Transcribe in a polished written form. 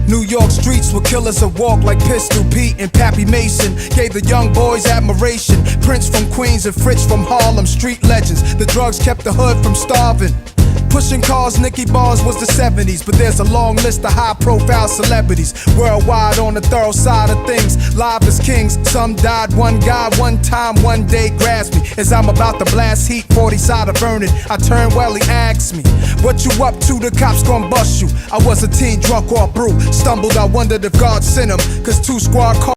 New York streets were killers that walk like Pistol Pete and Pappy Mason. Gave the young boys admiration. Prince from Queens and Fritz from Harlem, street legends. The drugs kept the hood from starving. Pushing cars, Nicky Barnes was the 70s. But there's a long list of high-profile celebrities worldwide on the thorough side of things. Live as kings, some died. One guy, one time, one day grasped me. As I'm about to blast heat, 40 side of burning, I turned well, he asked me, what you up to? The cops gon' bust you. I was a teen drunk off brew. Stumbled, I wondered if God sent him, cause two squad cars